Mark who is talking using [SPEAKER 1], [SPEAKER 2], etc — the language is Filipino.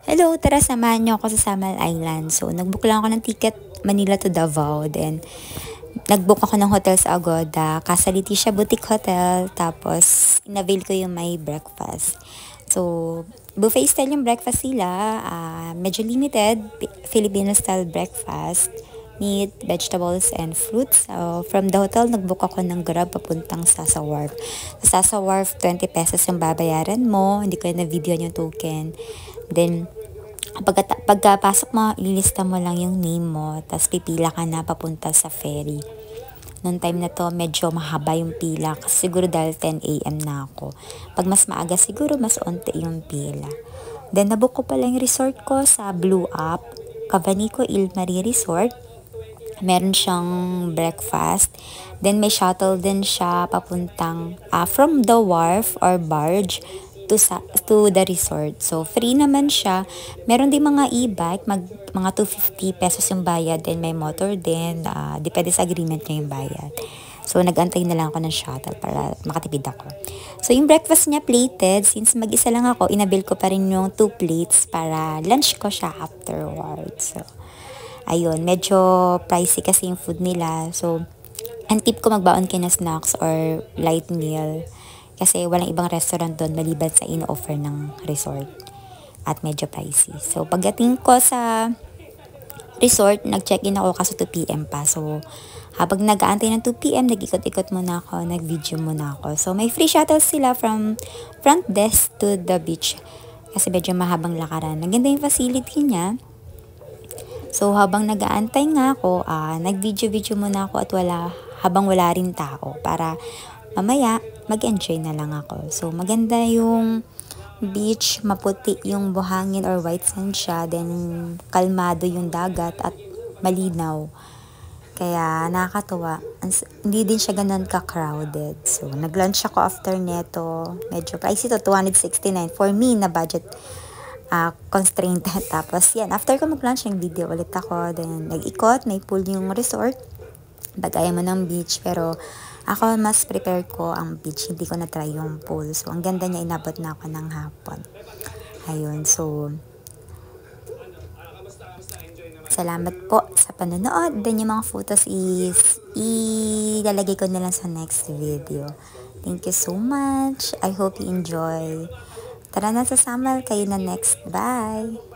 [SPEAKER 1] Hello, tara samahan niyo ako sa Samal Island. So, nagbook lang ako ng ticket Manila to Davao. Then, nagbook ako ng hotel sa Agoda. Casa Leticia Boutique Hotel. Tapos, inavail ko yung may breakfast. So, buffet style yung breakfast nila. Medyo limited. Filipino style breakfast. Meat, vegetables, and fruits. So, from the hotel, nagbook ako ng Grab papuntang Sasa Wharf. Sa Sasa Wharf, 20 pesos yung babayaran mo. Hindi ko na video yung token. Then, pagkapasok mo, ililista mo lang yung name mo, tapos pipila ka na papunta sa ferry. Noong time na to, medyo mahaba yung pila, kasi siguro dahil 10 a.m. na ako. Pag mas maaga, siguro mas onte yung pila. Then, nabook ko pala yung resort ko sa Blue Up, Cavanico Il Marie Resort. Meron siyang breakfast. Then, may shuttle din siya papuntang from the wharf or barge to the resort. So, free naman siya. Meron din mga e-bike, mga 250 pesos yung bayad. Then, may motor din. Depende sa agreement niya yung bayad. So, nag-antay na lang ako ng shuttle para makatipid ako. So, yung breakfast niya plated. Since mag-isa lang ako, inabil ko pa rin yung 2 plates para lunch ko siya afterwards. So, ayun, medyo pricey kasi yung food nila. So, ang tip ko magbaon kayo na snacks or light meal. Kasi walang ibang restaurant doon maliban sa in-offer ng resort. At medyo pricey. So, pagdating ko sa resort, nag-check-in ako kasi 2 p.m. pa. So, habang nag-aantay ng 2 p.m., nag-ikot-ikot muna ako, nag-video muna ako. So, may free shuttle sila from front desk to the beach. Kasi medyo mahabang lakaran. Naganda yung facility niya. So, habang nag-aantay nga ako, nag-video-video muna ako at habang wala rin tao para mamaya mag-enjoy na lang ako. So, maganda yung beach, maputi yung buhangin or white sand siya, then kalmado yung dagat at malinaw. Kaya nakakatuwa. Hindi din siya ganun ka-crowded. So, nag-lunch ako after neto. Medyo pricey to, 269. For me, na budget constraint. Tapos yan, after ko mag-lunch, nag-video ulit ako. Then, nag-ikot, may pool yung resort. Bagay mo ng beach, pero ako mas prepare ko ang beach, hindi ko na-try yung pool. So, ang ganda niya, inabot na ako ng hapon. Ayun, so, salamat po sa panonood. Then, yung mga photos ilalagay ko na lang sa next video. Thank you so much. I hope you enjoy. Tara na sa Samal, kayo na next. Bye!